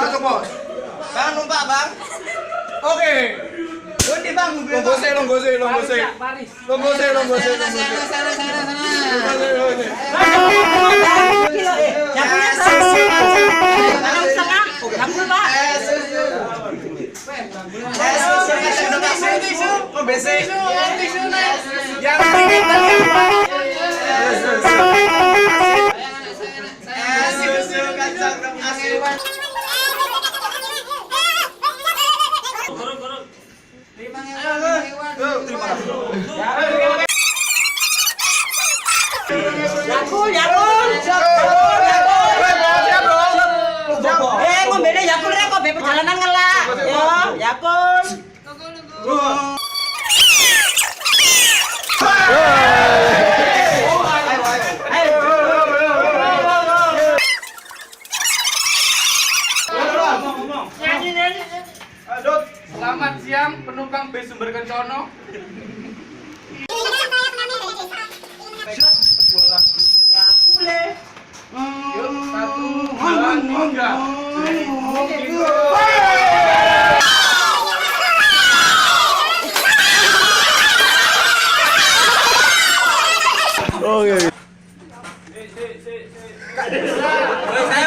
masuk bos. Bang numpak bang. Oke. Udah bang. Longgose. Ngombene Yakul rek kok perjalanan ngelak. Yo, Yakul. Selamat siang penumpang bis Sumber Kencono. Yuk, 1, 2, 3. Saya